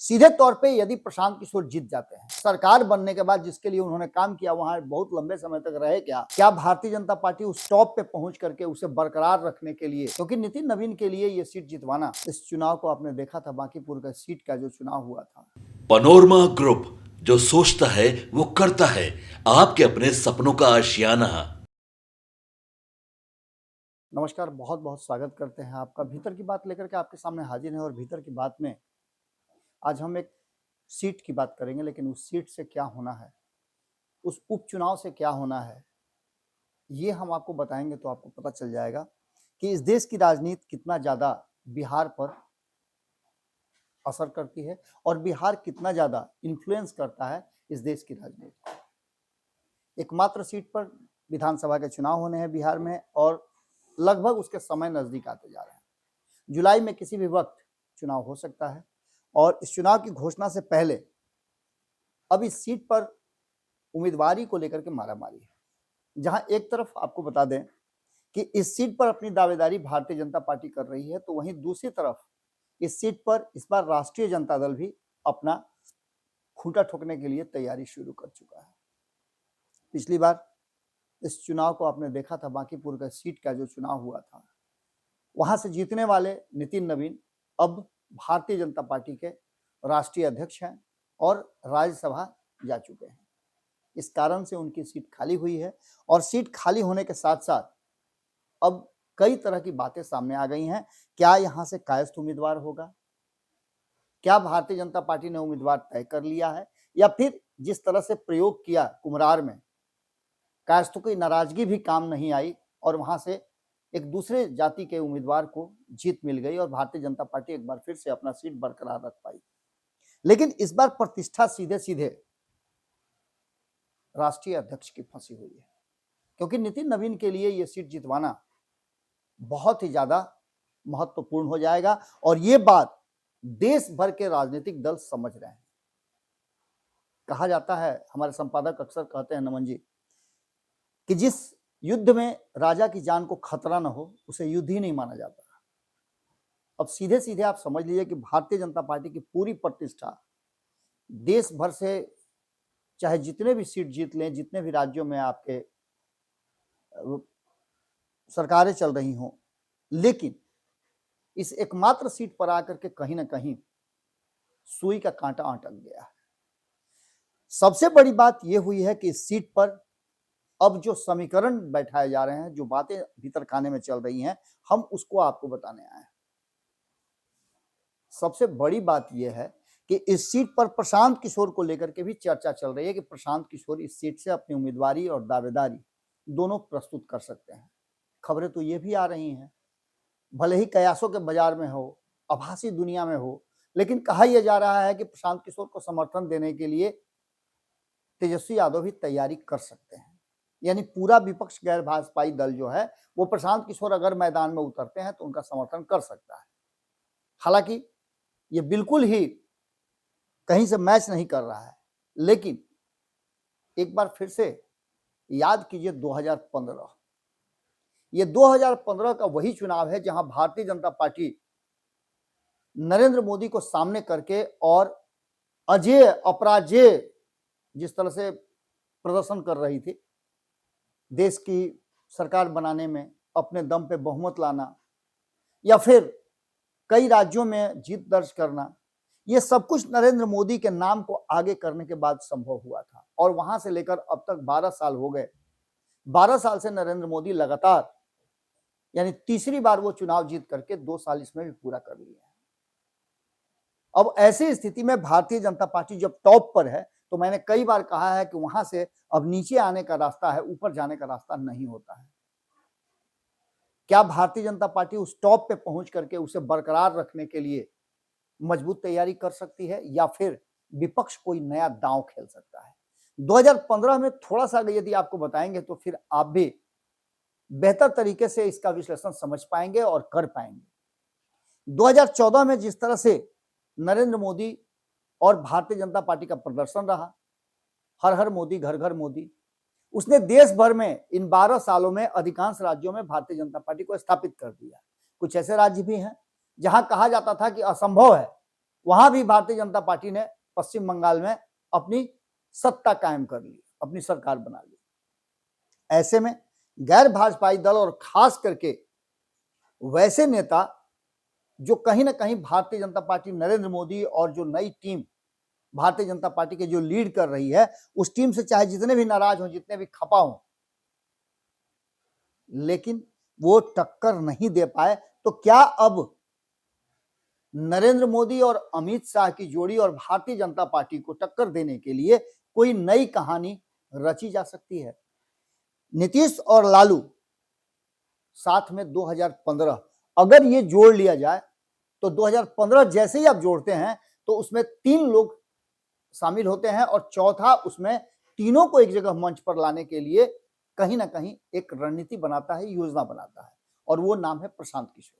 सीधे तौर पे यदि प्रशांत किशोर जीत जाते हैं, सरकार बनने के बाद जिसके लिए उन्होंने काम किया वहां बहुत लंबे समय तक रहे, क्या भारतीय जनता पार्टी उस टॉप पे पहुंच करके उसे बरकरार रखने के लिए, क्योंकि नितिन नवीन के लिए ये सीट जितवाना, इस चुनाव को आपने देखा था, बांकीपुर का सीट का जो चुनाव हुआ था। पनोरमा ग्रुप, जो सोचता है वो करता है। आपके अपने सपनों का आशियाना। नमस्कार, बहुत बहुत स्वागत करते हैं आपका। भीतर की बात लेकर के आपके सामने हाजिर है और भीतर की बात में आज हम एक सीट की बात करेंगे, लेकिन उस सीट से क्या होना है, उस उपचुनाव से क्या होना है, ये हम आपको बताएंगे तो आपको पता चल जाएगा कि इस देश की राजनीति कितना ज़्यादा बिहार पर असर करती है और बिहार कितना ज़्यादा इन्फ्लुएंस करता है इस देश की राजनीति। एकमात्र सीट पर विधानसभा के चुनाव होने हैं बिहार में और लगभग उसके समय नज़दीक आते जा रहे हैं। जुलाई में किसी भी वक्त चुनाव हो सकता है और इस चुनाव की घोषणा से पहले अब इस सीट पर उम्मीदवारी को लेकर के मारामारी है, जहां एक तरफ आपको बता दें कि इस सीट पर अपनी दावेदारी भारतीय जनता पार्टी कर रही है, तो वहीं दूसरी तरफ इस सीट पर इस बार राष्ट्रीय जनता दल भी अपना खूंटा ठोकने के लिए तैयारी शुरू कर चुका है। पिछली बार इस चुनाव को आपने देखा था, बांकीपुर का सीट का जो चुनाव हुआ था, वहां से जीतने वाले नितिन नवीन अब भारतीय जनता पार्टी के राष्ट्रीय अध्यक्ष हैं और राज्यसभा जा चुके हैं। इस कारण से उनकी सीट खाली हुई है और सीट खाली होने के साथ साथ अब कई तरह की बातें सामने आ गई हैं। क्या यहां से कायस्थ उम्मीदवार होगा, क्या भारतीय जनता पार्टी ने उम्मीदवार तय कर लिया है, या फिर जिस तरह से प्रयोग किया कुम्हरार में, कायस्थों की नाराजगी भी काम नहीं आई और वहां से एक दूसरे जाति के उम्मीदवार को जीत मिल गई और भारतीय जनता पार्टी एक बार फिर से अपना सीट बरकरार रख पाई। लेकिन इस बार प्रतिष्ठा सीधे सीधे राष्ट्रीय अध्यक्ष की फंसी हुई है, क्योंकि नितिन नवीन के लिए यह सीट जितवाना बहुत ही ज्यादा महत्वपूर्ण हो जाएगा और ये बात देश भर के राजनीतिक दल समझ रहे हैं। कहा जाता है, हमारे संपादक अक्सर कहते हैं नमन जी, कि जिस युद्ध में राजा की जान को खतरा न हो उसे युद्ध ही नहीं माना जाता। अब सीधे सीधे आप समझ लीजिए कि भारतीय जनता पार्टी की पूरी प्रतिष्ठा देश भर से, चाहे जितने भी सीट जीत लें, जितने भी राज्यों में आपके सरकारें चल रही हों, लेकिन इस एकमात्र सीट पर आकर के कहीं ना कहीं सुई का कांटा अटक गया है। सबसे बड़ी बात यह हुई है कि इस सीट पर अब जो समीकरण बैठाए जा रहे हैं, जो बातें भीतर खाने में चल रही हैं, हम उसको आपको बताने आए हैं। सबसे बड़ी बात यह है कि इस सीट पर प्रशांत किशोर को लेकर के भी चर्चा चल रही है कि प्रशांत किशोर इस सीट से अपनी उम्मीदवारी और दावेदारी दोनों प्रस्तुत कर सकते हैं। खबरें तो ये भी आ रही हैं, भले ही कयासों के बाजार में हो, आभासी दुनिया में हो, लेकिन कहा यह जा रहा है कि प्रशांत किशोर को समर्थन देने के लिए तेजस्वी यादव भी तैयारी कर सकते हैं। यानी पूरा विपक्ष गैर भाजपाई दल जो है वो प्रशांत किशोर अगर मैदान में उतरते हैं तो उनका समर्थन कर सकता है। हालांकि ये बिल्कुल ही कहीं से मैच नहीं कर रहा है, लेकिन एक बार फिर से याद कीजिए 2015, ये 2015 का वही चुनाव है जहां भारतीय जनता पार्टी नरेंद्र मोदी को सामने करके और अजेय अपराजेय जिस तरह से प्रदर्शन कर रही थी, देश की सरकार बनाने में अपने दम पे बहुमत लाना या फिर कई राज्यों में जीत दर्ज करना, ये सब कुछ नरेंद्र मोदी के नाम को आगे करने के बाद संभव हुआ था। और वहां से लेकर अब तक 12 साल हो गए। 12 साल से नरेंद्र मोदी लगातार, यानी तीसरी बार वो चुनाव जीत करके 2 साल इसमें भी पूरा कर लिए हैं। अब ऐसी स्थिति में भारतीय जनता पार्टी जब टॉप पर है, तो मैंने कई बार कहा है कि वहां से अब नीचे आने का रास्ता है, ऊपर जाने का रास्ता नहीं होता है। क्या भारतीय जनता पार्टी उस टॉप पे पहुंच करके उसे बरकरार रखने के लिए मजबूत तैयारी कर सकती है, या फिर विपक्ष कोई नया दांव खेल सकता है? 2015 में थोड़ा सा यदि आपको बताएंगे तो फिर आप भी बेहतर तरीके से इसका विश्लेषण समझ पाएंगे और कर पाएंगे। 2014 में जिस तरह से नरेंद्र मोदी और भारतीय जनता पार्टी का प्रदर्शन रहा, हर हर मोदी घर घर मोदी, उसने देश भर में इन 12 सालों में अधिकांश राज्यों में भारतीय जनता पार्टी को स्थापित कर दिया। कुछ ऐसे राज्य भी हैं जहां कहा जाता था कि असंभव है, वहां भी भारतीय जनता पार्टी ने पश्चिम बंगाल में अपनी सत्ता कायम कर ली, अपनी सरकार बना ली। ऐसे में गैर भाजपाई दल और खास करके वैसे नेता जो कहीं ना कहीं भारतीय जनता पार्टी, नरेंद्र मोदी और जो नई टीम भारतीय जनता पार्टी के जो लीड कर रही है, उस टीम से चाहे जितने भी नाराज हो, जितने भी खपा हो, लेकिन वो टक्कर नहीं दे पाए। तो क्या अब नरेंद्र मोदी और अमित शाह की जोड़ी और भारतीय जनता पार्टी को टक्कर देने के लिए कोई नई कहानी रची जा सकती है? नीतीश और लालू साथ में 2015, अगर ये जोड़ लिया जाए तो 2015 जैसे ही आप जोड़ते हैं तो उसमें 3 लोग शामिल होते हैं और चौथा उसमें तीनों को एक जगह मंच पर लाने के लिए कहीं ना कहीं एक रणनीति बनाता है, योजना बनाता है, और वो नाम है प्रशांत किशोर।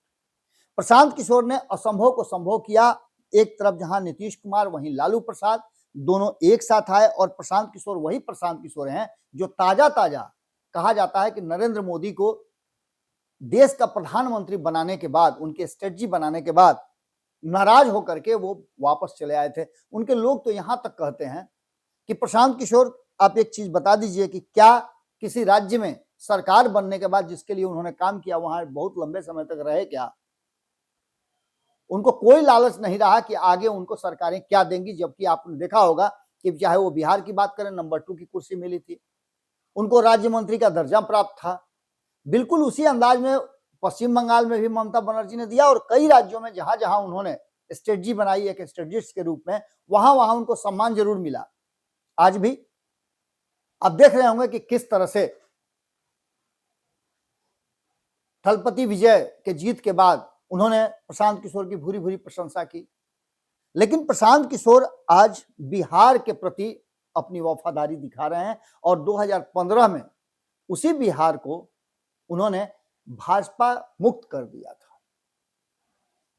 प्रशांत किशोर ने असंभव को संभव किया। एक तरफ जहां नीतीश कुमार, वहीं लालू प्रसाद, दोनों एक साथ आए, और प्रशांत किशोर वही प्रशांत किशोर हैं जो ताजा ताजा कहा जाता है कि नरेंद्र मोदी को देश का प्रधानमंत्री बनाने के बाद, उनके स्ट्रेटजी बनाने के बाद नाराज होकर के वो वापस चले आए थे। उनके लोग तो यहां तक कहते हैं कि प्रशांत किशोर, आप एक चीज बता दीजिए कि क्या किसी राज्य में सरकार बनने के बाद जिसके लिए उन्होंने काम किया, वहां बहुत लंबे समय तक रहे क्या? उनको कोई लालच नहीं रहा कि आगे उनको सरकारें क्या देंगी, जबकि आपने देखा होगा कि चाहे वो बिहार की बात करें, नंबर 2 की कुर्सी मिली थी, उनको राज्य मंत्री का दर्जा प्राप्त था। बिल्कुल उसी अंदाज में पश्चिम बंगाल में भी ममता बनर्जी ने दिया, और कई राज्यों में जहां जहां उन्होंने स्ट्रेटजी बनाई एक स्ट्रेटजिस्ट के रूप में, वहां वहां उनको सम्मान जरूर मिला। आज भी आप देख रहे होंगे कि किस तरह से थलपति विजय के जीत के बाद उन्होंने प्रशांत किशोर की भूरी भूरी प्रशंसा की। लेकिन प्रशांत किशोर आज बिहार के प्रति अपनी वफादारी दिखा रहे हैं, और 2015 में उसी बिहार को उन्होंने भाजपा मुक्त कर दिया था।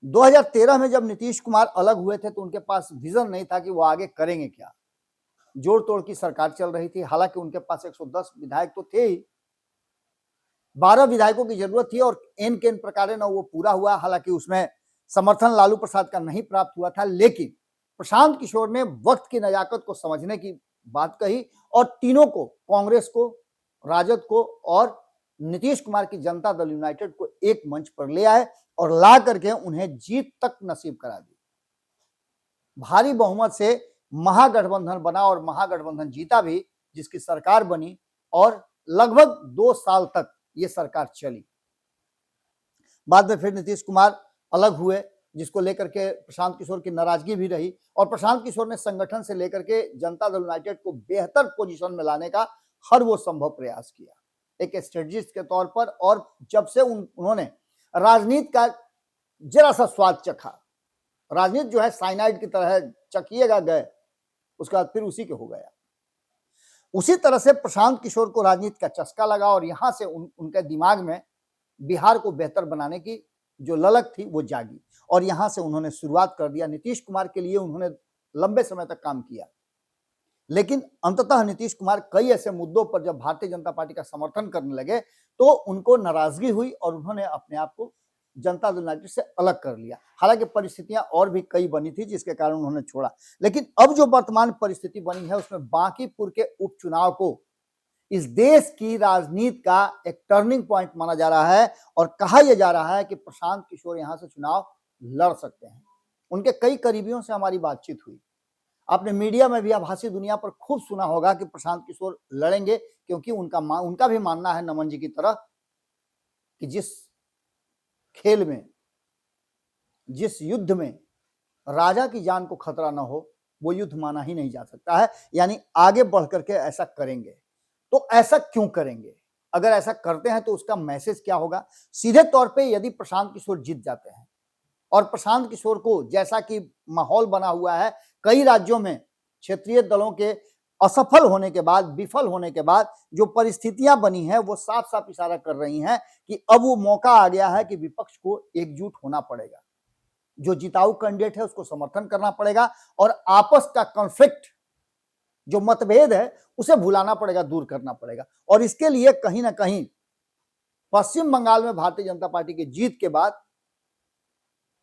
2013 में जब नीतीश कुमार अलग हुए थे तो उनके पास विजन नहीं था कि वो आगे करेंगे क्या। जोड़ तोड़ की सरकार चल रही थी, हालांकि उनके पास 110 विधायक तो थे ही, 12 विधायकों की जरूरत थी, और एन केन प्रकार न वो पूरा हुआ। हालांकि उसमें समर्थन लालू प्रसाद का नहीं प्राप्त हुआ था, लेकिन प्रशांत किशोर ने वक्त की नजाकत को समझने की बात कही और तीनों को, कांग्रेस को, राजद को और नीतीश कुमार की जनता दल यूनाइटेड को एक मंच पर ले आए और ला करके उन्हें जीत तक नसीब करा दी। भारी बहुमत से महागठबंधन बना और महागठबंधन जीता भी, जिसकी सरकार बनी और लगभग 2 साल तक ये सरकार चली। बाद में फिर नीतीश कुमार अलग हुए, जिसको लेकर के प्रशांत किशोर की नाराजगी भी रही, और प्रशांत किशोर ने संगठन से लेकर के जनता दल यूनाइटेड को बेहतर पोजीशन में लाने का हर वो संभव प्रयास किया एक स्ट्रेटजिस्ट के तौर पर। और जब से उन्होंने राजनीति का जरा सा स्वाद चखा, राजनीति जो है साइनाइड की तरह है, चखिएगा गए, उसके बाद फिर उसी के हो गया। उसी तरह से प्रशांत किशोर को राजनीति का चस्का लगा और यहां से उनके दिमाग में बिहार को बेहतर बनाने की जो ललक थी वो जागी, और यहां से उन्होंने शुरुआत कर दिया। नीतीश कुमार के लिए उन्होंने लंबे समय तक काम किया, लेकिन अंततः नीतीश कुमार कई ऐसे मुद्दों पर जब भारतीय जनता पार्टी का समर्थन करने लगे तो उनको नाराजगी हुई और उन्होंने अपने आप को जनता दल यूनाइटेड से अलग कर लिया। हालांकि परिस्थितियां और भी कई बनी थी जिसके कारण उन्होंने छोड़ा, लेकिन अब जो वर्तमान परिस्थिति बनी है उसमें बांकीपुर के उपचुनाव को इस देश की राजनीति का एक टर्निंग पॉइंट माना जा रहा है, और कहा यह जा रहा है कि प्रशांत किशोर यहां से चुनाव लड़ सकते हैं। उनके कई करीबियों से हमारी बातचीत हुई, आपने मीडिया में भी, आभासी दुनिया पर खूब सुना होगा कि प्रशांत किशोर लड़ेंगे, क्योंकि उनका भी मानना है नमन जी की तरह कि जिस खेल में, जिस युद्ध में राजा की जान को खतरा ना हो, वो युद्ध माना ही नहीं जा सकता है। यानी आगे बढ़ करके ऐसा करेंगे। तो ऐसा क्यों करेंगे? अगर ऐसा करते हैं तो उसका मैसेज क्या होगा? सीधे तौर पे यदि प्रशांत किशोर जीत जाते हैं, और प्रशांत किशोर को, जैसा कि माहौल बना हुआ है कई राज्यों में क्षेत्रीय दलों के असफल होने के बाद, विफल होने के बाद जो परिस्थितियां बनी हैं, वो साफ साफ इशारा कर रही हैं कि अब वो मौका आ गया है कि विपक्ष को एकजुट होना पड़ेगा। जो जिताऊ कैंडिडेट है उसको समर्थन करना पड़ेगा, और आपस का कॉन्फ्लिक्ट, जो मतभेद है, उसे भुलाना पड़ेगा, दूर करना पड़ेगा। और इसके लिए कहीं ना कहीं पश्चिम बंगाल में भारतीय जनता पार्टी की जीत के बाद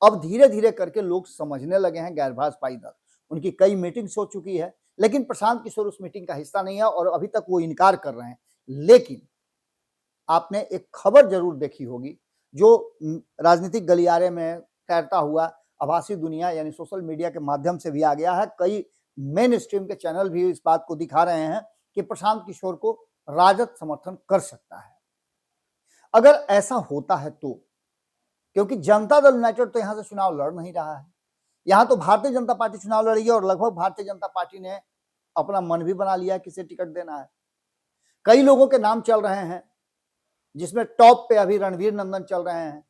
अब धीरे धीरे करके लोग समझने लगे हैं गैर भाजपाई दल, उनकी कई मीटिंग्स हो चुकी है, लेकिन प्रशांत किशोर उस मीटिंग का हिस्सा नहीं है और अभी तक वो इनकार कर रहे हैं। लेकिन आपने एक खबर जरूर देखी होगी जो राजनीतिक गलियारे में तैरता हुआ आभासी दुनिया यानी सोशल मीडिया के माध्यम से भी आ गया है। कई मेन स्ट्रीम के चैनल भी इस बात को दिखा रहे हैं कि प्रशांत किशोर को राजद समर्थन कर सकता है। अगर ऐसा होता है तो, क्योंकि जनता दल यूनाइटेड तो यहां से चुनाव लड़ नहीं रहा है, यहां तो भारतीय जनता पार्टी चुनाव लड़ी है और लगभग भारतीय जनता पार्टी ने अपना मन भी बना लिया किसे टिकट देना है। कई लोगों के नाम चल रहे हैं, जिसमें टॉप पे अभी रणवीर नंदन चल रहे हैं।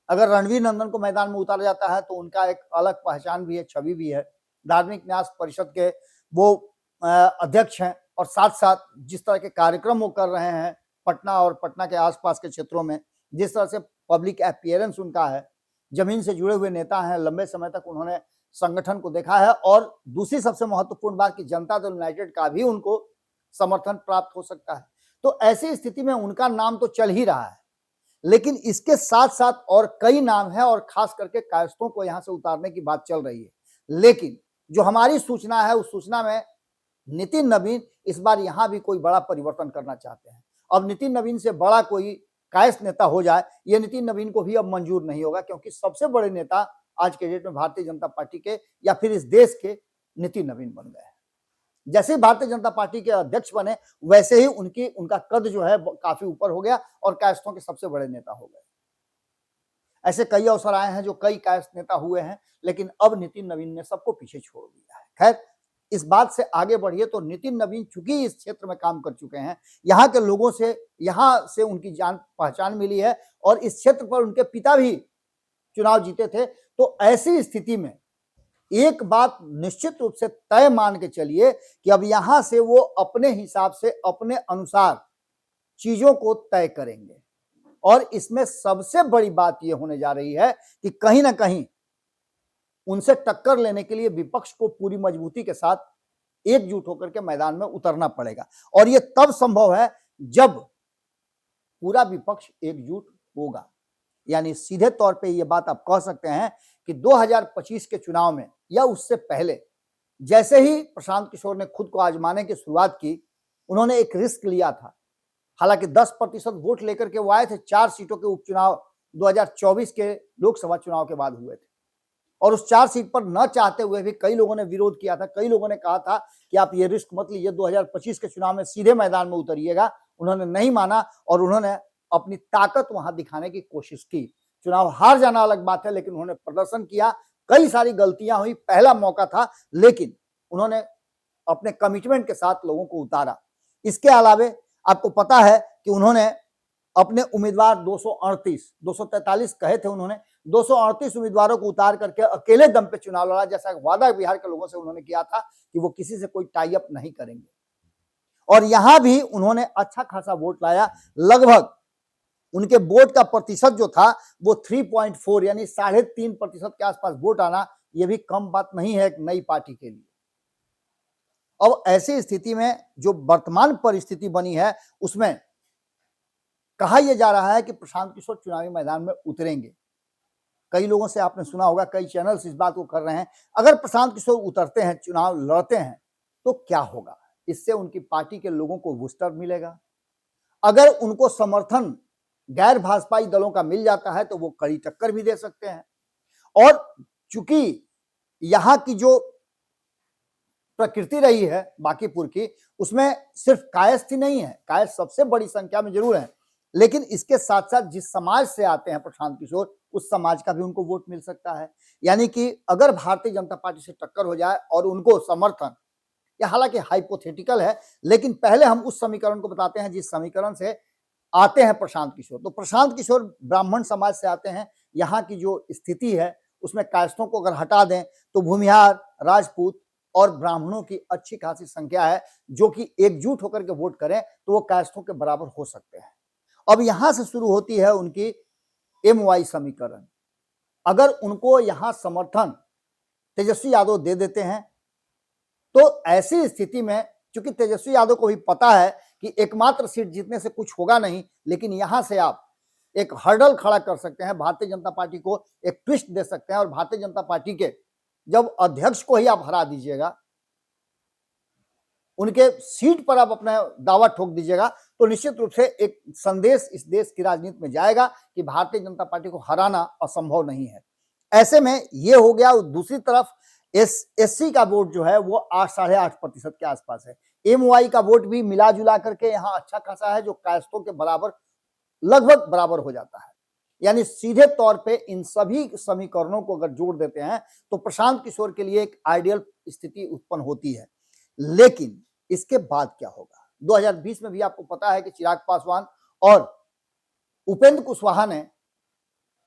अगर रणवीर नंदन को मैदान में उतारा जाता है तो उनका एक अलग पहचान भी है, छवि भी है। धार्मिक न्यास परिषद के वो अध्यक्ष हैं और साथ साथ जिस तरह के कार्यक्रम वो कर रहे हैं पटना और पटना के आसपास के क्षेत्रों में, जिस तरह से पब्लिक अपीयरेंस उनका है, जमीन से जुड़े हुए नेता हैं, लंबे समय तक उन्होंने संगठन को देखा है और दूसरी सबसे महत्वपूर्ण बात कि जनता दल यूनाइटेड का भी उनको समर्थन प्राप्त हो सकता है। तो ऐसी स्थिति में उनका नाम तो चल ही रहा है, लेकिन इसके साथ साथ और कई नाम हैं और खास करके कायस्थों को यहां से उतारने की बात चल रही है। लेकिन जो हमारी सूचना है उस सूचना में नितिन नवीन इस बार यहां भी कोई बड़ा परिवर्तन करना चाहते हैं। अब नितिन नवीन से बड़ा कोई कायस्थ नेता हो जाए, ये नितिन नवीन को भी अब मंजूर नहीं होगा, क्योंकि सबसे बड़े नेता आज के डेट में भारतीय जनता पार्टी के या फिर इस देश के नितिन नवीन बन गए हैं। जैसे ही भारतीय जनता पार्टी के अध्यक्ष बने वैसे ही उनका कद जो है काफी ऊपर हो गया और कायस्थों के सबसे बड़े नेता हो गए। ऐसे कई अवसर आए हैं जो कई कायस्थ नेता हुए हैं, लेकिन अब नितिन नवीन ने सबको पीछे छोड़ दिया है। खैर, इस बात से आगे बढ़िए तो नितिन नवीन चूंकि इस क्षेत्र में काम कर चुके हैं, यहाँ के लोगों से यहाँ से उनकी जान पहचान मिली है और इस क्षेत्र पर उनके पिता भी चुनाव जीते थे। तो ऐसी स्थिति में एक बात निश्चित रूप से तय मान के चलिए कि अब यहां से वो अपने हिसाब से अपने अनुसार चीजों को तय करेंगे और इसमें सबसे बड़ी बात यह होने जा रही है कि कहीं ना कहीं उनसे टक्कर लेने के लिए विपक्ष को पूरी मजबूती के साथ एकजुट होकर के मैदान में उतरना पड़ेगा और यह तब संभव है जब पूरा विपक्ष एकजुट होगा। यानी सीधे तौर पे यह बात आप कह सकते हैं कि 2025 के चुनाव में या उससे पहले जैसे ही प्रशांत किशोर ने खुद को आजमाने की शुरुआत की, उन्होंने एक रिस्क लिया था। हालांकि 10% वोट लेकर के वो आए थे, 4 सीटों के उपचुनाव 2024 के लोकसभा चुनाव के बाद हुए थे और उस 4 सीट पर न चाहते हुए भी कई लोगों ने विरोध किया था। कई लोगों ने कहा था कि आप ये रिस्क मत लीजिए, 2025 के चुनाव में सीधे मैदान में उतरिएगा। उन्होंने नहीं माना और उन्होंने अपनी ताकत वहां दिखाने की कोशिश की। चुनाव हार जाना अलग बात है, लेकिन उन्होंने प्रदर्शन किया। कई सारी गलतियां हुई, पहला मौका था, लेकिन उन्होंने अपने कमिटमेंट के साथ लोगों को उतारा। इसके अलावे आपको पता है कि उन्होंने अपने उम्मीदवार 243 कहे थे, उन्होंने 238 उम्मीदवारों को उतार करके अकेले दम पे चुनाव लड़ा, जैसा वादा बिहार के लोगों से उन्होंने किया था कि वो किसी से कोई टाई अप नहीं करेंगे। और यहां भी उन्होंने अच्छा खासा वोट लाया। लगभग उनके वोट का प्रतिशत जो था वो 3.4 यानी 3.5% के आसपास वोट आना, यह भी कम बात नहीं है एक नई पार्टी के लिए। अब ऐसी स्थिति में जो वर्तमान परिस्थिति बनी है उसमें कहा यह जा रहा है कि प्रशांत किशोर चुनावी मैदान में उतरेंगे। कई लोगों से आपने सुना होगा, कई चैनल्स इस बात को कर रहे हैं, अगर प्रशांत किशोर उतरते हैं, चुनाव लड़ते हैं तो क्या होगा? इससे उनकी पार्टी के लोगों को बूस्टर मिलेगा। अगर उनको समर्थन गैर भाजपाई दलों का मिल जाता है तो वो कड़ी टक्कर भी दे सकते हैं। और चूंकि यहां की जो प्रकृति रही है बांकीपुर की, उसमें सिर्फ कायस्थ ही नहीं है, कायस्थ सबसे बड़ी संख्या में जरूर है, लेकिन इसके साथ साथ जिस समाज से आते हैं प्रशांत किशोर, उस समाज का भी उनको वोट मिल सकता है। यानी कि अगर भारतीय जनता पार्टी से टक्कर हो जाए और उनको समर्थन, यह हालांकि हाइपोथेटिकल है, लेकिन पहले हम उस समीकरण को बताते हैं जिस समीकरण से आते हैं प्रशांत किशोर। तो प्रशांत किशोर ब्राह्मण समाज से आते हैं। यहाँ की जो स्थिति है उसमें कायस्थों को अगर हटा दें तो भूमिहार, राजपूत और ब्राह्मणों की अच्छी खासी संख्या है जो कि एकजुट होकर के वोट करें तो वो कायस्थों के बराबर हो सकते हैं। अब यहां से शुरू होती है उनकी MY समीकरण। अगर उनको यहां समर्थन तेजस्वी यादव दे देते हैं तो ऐसी स्थिति में, चूंकि तेजस्वी यादव को भी पता है कि एकमात्र सीट जीतने से कुछ होगा नहीं, लेकिन यहां से आप एक हर्डल खड़ा कर सकते हैं, भारतीय जनता पार्टी को एक ट्विस्ट दे सकते हैं और भारतीय जनता पार्टी के जब अध्यक्ष को ही आप हरा दीजिएगा, उनके सीट पर आप अपना दावा ठोक दीजिएगा, तो निश्चित रूप से एक संदेश इस देश की राजनीति में जाएगा कि भारतीय जनता पार्टी को हराना असंभव नहीं है। ऐसे में ये हो गया। दूसरी तरफ एससी का वोट जो है वो 8-8.5% के आसपास है। एमवाई का वोट भी मिला जुला करके यहाँ अच्छा खासा है, जो कायस्थों के बराबर लगभग बराबर हो जाता है। यानी सीधे तौर पे इन सभी समीकरणों को अगर जोड़ देते हैं तो प्रशांत किशोर के लिए एक आइडियल स्थिति उत्पन्न होती है। लेकिन इसके बाद क्या होगा? 2020 में भी आपको पता है कि चिराग पासवान और उपेंद्र कुशवाहा ने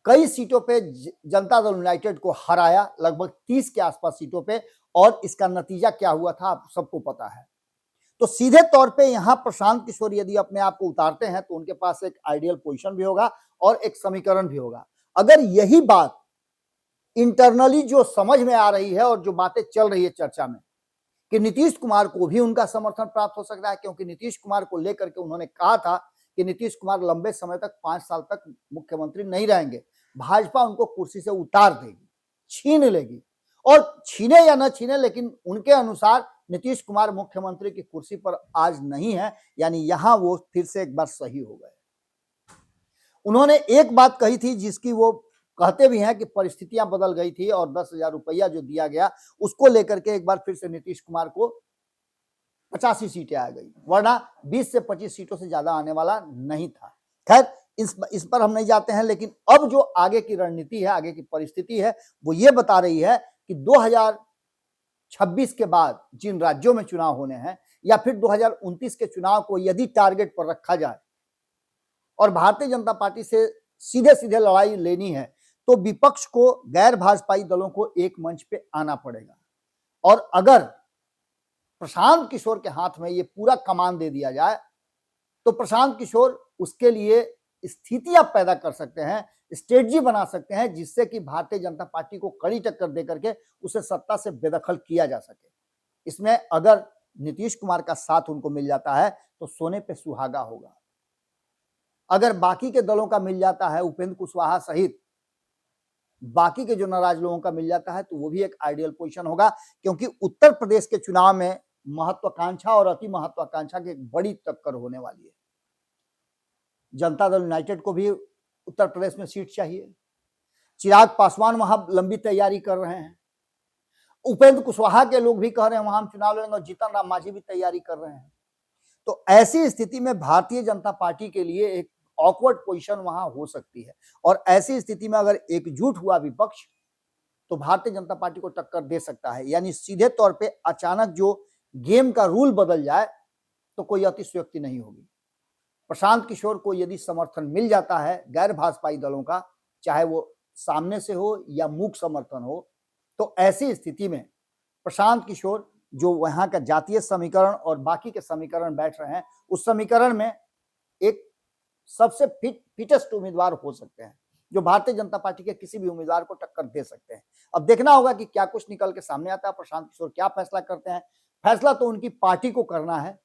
कई सीटों पे जनता दल यूनाइटेड को हराया, लगभग 30 के आसपास सीटों पे, और इसका नतीजा क्या हुआ था आप सबको पता है। तो सीधे तौर पे यहां प्रशांत किशोर यदि अपने आप को उतारते हैं तो उनके पास एक आइडियल पोजीशन भी होगा और एक समीकरण भी होगा। अगर यही बात इंटरनली जो समझ में आ रही है और जो बातें चल रही है चर्चा में कि नीतीश कुमार को भी उनका समर्थन प्राप्त हो सकता है, क्योंकि नीतीश कुमार को लेकर के उन्होंने कहा था कि नीतीश कुमार लंबे समय तक 5 साल तक मुख्यमंत्री नहीं रहेंगे, भाजपा उनको कुर्सी से उतार देगी, छीन लेगी। और छीने या न छीने, लेकिन उनके अनुसार नीतीश कुमार मुख्यमंत्री की कुर्सी पर आज नहीं है, यानी यहां वो फिर से एक बार सही हो गए। उन्होंने एक बात कही थी जिसकी वो कहते भी हैं कि परिस्थितियां बदल गई थी, और 10,000 रुपया जो दिया गया उसको लेकर के एक बार फिर से नीतीश कुमार को 85 सीटें आ गई, वरना 20 से 25 सीटों से ज्यादा आने वाला नहीं था। खैर इस पर हम नहीं जाते हैं, लेकिन अब जो आगे की रणनीति है, आगे की परिस्थिति है, वो ये बता रही है कि 2026 के बाद जिन राज्यों में चुनाव होने हैं या फिर 2029 के चुनाव को यदि टारगेट पर रखा जाए और भारतीय जनता पार्टी से सीधे सीधे लड़ाई लेनी है, तो विपक्ष को, गैर भाजपाई दलों को एक मंच पे आना पड़ेगा। और अगर प्रशांत किशोर के हाथ में ये पूरा कमान दे दिया जाए तो प्रशांत किशोर उसके लिए स्थितियां पैदा कर सकते हैं, स्ट्रेटजी बना सकते हैं, जिससे कि भारतीय जनता पार्टी को कड़ी टक्कर दे करके उसे सत्ता से बेदखल किया जा सके। इसमें अगर नीतीश कुमार का साथ उनको मिल जाता है तो सोने पे सुहागा होगा। अगर बाकी के दलों का मिल जाता है, उपेंद्र कुशवाहा सहित बाकी के जो नाराज लोगों का मिल जाता है, तो वो भी एक आइडियल पोजीशन होगा, क्योंकि उत्तर प्रदेश के चुनाव में महत्वाकांक्षा और अति महत्वाकांक्षा की एक बड़ी टक्कर होने वाली है। जनता दल यूनाइटेड को भी उत्तर प्रदेश में सीट चाहिए, चिराग पासवान वहां लंबी तैयारी कर रहे हैं, उपेंद्र कुशवाहा के लोग भी कह रहे हैं वहां हम चुनाव लड़ेंगे, और जीतन राम मांझी भी तैयारी कर रहे हैं। तो ऐसी स्थिति में भारतीय जनता पार्टी के लिए एक ऑकवर्ड पोजीशन वहां हो सकती है, और ऐसी स्थिति में अगर एकजुट हुआ विपक्ष तो भारतीय जनता पार्टी को टक्कर दे सकता है। यानी सीधे तौर पे अचानक जो गेम का रूल बदल जाए तो कोई अतिशयोक्ति नहीं होगी। प्रशांत किशोर को यदि समर्थन मिल जाता है गैर भाजपाई दलों का, चाहे वो सामने से हो या मूक समर्थन हो, तो ऐसी स्थिति में प्रशांत किशोर जो वहां का जातीय समीकरण और बाकी के समीकरण बैठ रहे हैं, उस समीकरण में एक सबसे फिटेस्ट उम्मीदवार हो सकते हैं, जो भारतीय जनता पार्टी के किसी भी उम्मीदवार को टक्कर दे सकते हैं। अब देखना होगा कि क्या कुछ निकल के सामने आता है, प्रशांत किशोर क्या फैसला करते हैं। फैसला तो उनकी पार्टी को करना है,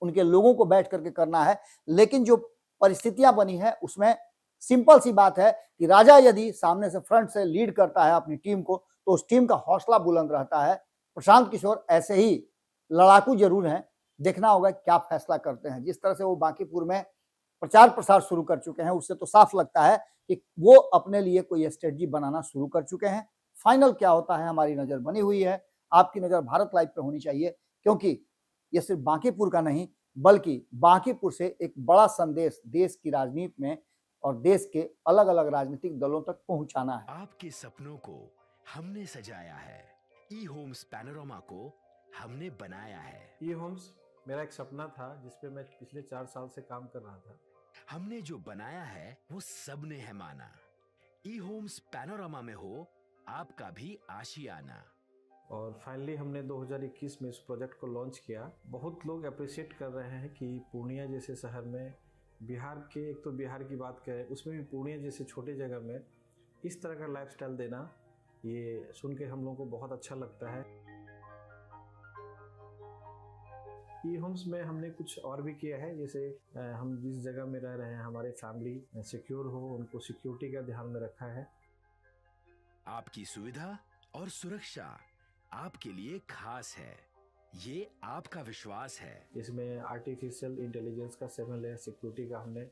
उनके लोगों को बैठ करके करना है, लेकिन जो परिस्थितियां बनी है उसमें सिंपल सी बात है कि राजा यदि सामने से फ्रंट से लीड करता है अपनी टीम को, तो उस टीम का हौसला बुलंद रहता है। प्रशांत किशोर ऐसे ही लड़ाकू जरूर हैं, देखना होगा क्या फैसला करते हैं। जिस तरह से वो बांकीपुर में प्रचार प्रसार शुरू कर चुके हैं, उससे तो साफ लगता है कि वो अपने लिए कोई स्ट्रेटजी बनाना शुरू कर चुके हैं। फाइनल क्या होता है हमारी नजर बनी हुई है, आपकी नजर भारत लाइव पे होनी चाहिए, क्योंकि ये सिर्फ बांकीपुर का नहीं बल्कि बांकीपुर से एक बड़ा संदेश देश की राजनीति में और देश के अलग अलग राजनीतिक दलों तक पहुंचाना है। आपके सपनों को हमने सजाया है, ई होम्स पैनोरामा को हमने बनाया है। ई होम्स मेरा एक सपना था जिस पे मैं पिछले 4 साल से काम कर रहा था। हमने जो बनाया है वो सबने है माना। ई होम्स पैनोरामा में हो आपका भी आशियाना। और फाइनली हमने 2021 में इस प्रोजेक्ट को लॉन्च किया। बहुत लोग अप्रिशिएट कर रहे हैं कि पूर्णिया जैसे शहर में, बिहार के, एक तो बिहार की बात करें उसमें भी पूर्णिया जैसे छोटे जगह में इस तरह का लाइफस्टाइल देना, ये सुन के हम लोगों को बहुत अच्छा लगता है। ई होम्स में हमने कुछ और भी किया है, जैसे हम जिस जगह में रह रहे हैं हमारे फैमिली सिक्योर हो, उनको सिक्योरिटी का ध्यान में रखा है। आपकी सुविधा और सुरक्षा आपके लिए खास है, ये आपका विश्वास है। इसमें आर्टिफिशियल इंटेलिजेंस का 7 लेयर सिक्योरिटी का हमने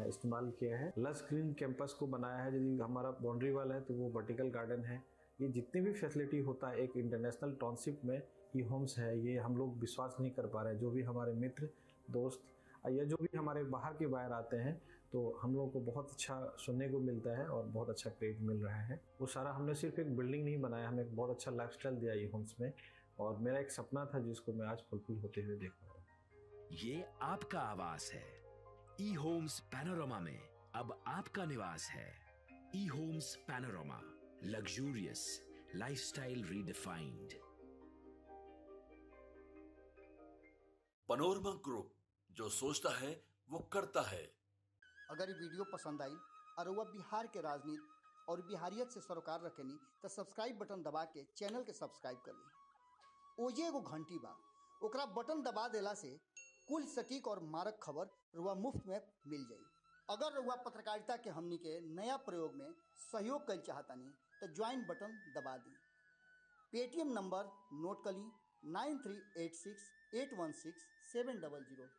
इस्तेमाल किया है। लस ग्रीन कैंपस को बनाया है, यदि हमारा बाउंड्री वाल है तो वो वर्टिकल गार्डन है। ये जितनी भी फैसिलिटी होता है एक इंटरनेशनल टाउनशिप में ई होम्स है, ये हम लोग विश्वास नहीं कर पा रहे हैं। जो भी हमारे मित्र दोस्त या जो भी हमारे बाहर के बाहर आते हैं तो हम लोगों को बहुत अच्छा सुनने को मिलता है और बहुत अच्छा क्रेडिट मिल रहा है। वो सारा हमने सिर्फ एक बिल्डिंग नहीं बनाया, हमें एक बहुत अच्छा लाइफस्टाइल दिया ई होम्स में, और मेरा एक सपना था जिसको मैं आज फुलफिल होते हुए देख रहा हूँ। ये आपका आवास है। ई होम्स पैनोरामा में अब आपका निवास है। E Homes Panorama, luxurious lifestyle redefined. Panorama Group, जो सोचता है वो करता है। अगर ये वीडियो पसंद आई और वह बिहार के राजनीति और बिहारियत से सरोकार रखेनी तो सब्सक्राइब बटन दबा के चैनल के सब्सक्राइब कर ली। ओजे एगो घंटी बा, ओकरा बटन दबा देला से कुल सटीक और मारक खबर रुआ मुफ्त में मिल जाई। अगर रुआ पत्रकारिता के हमनी के नया प्रयोग में सहयोग कर चाहतानी तो ज्वाइन बटन दबा दी। पेटीएम नंबर नोट कर ली 9386816700।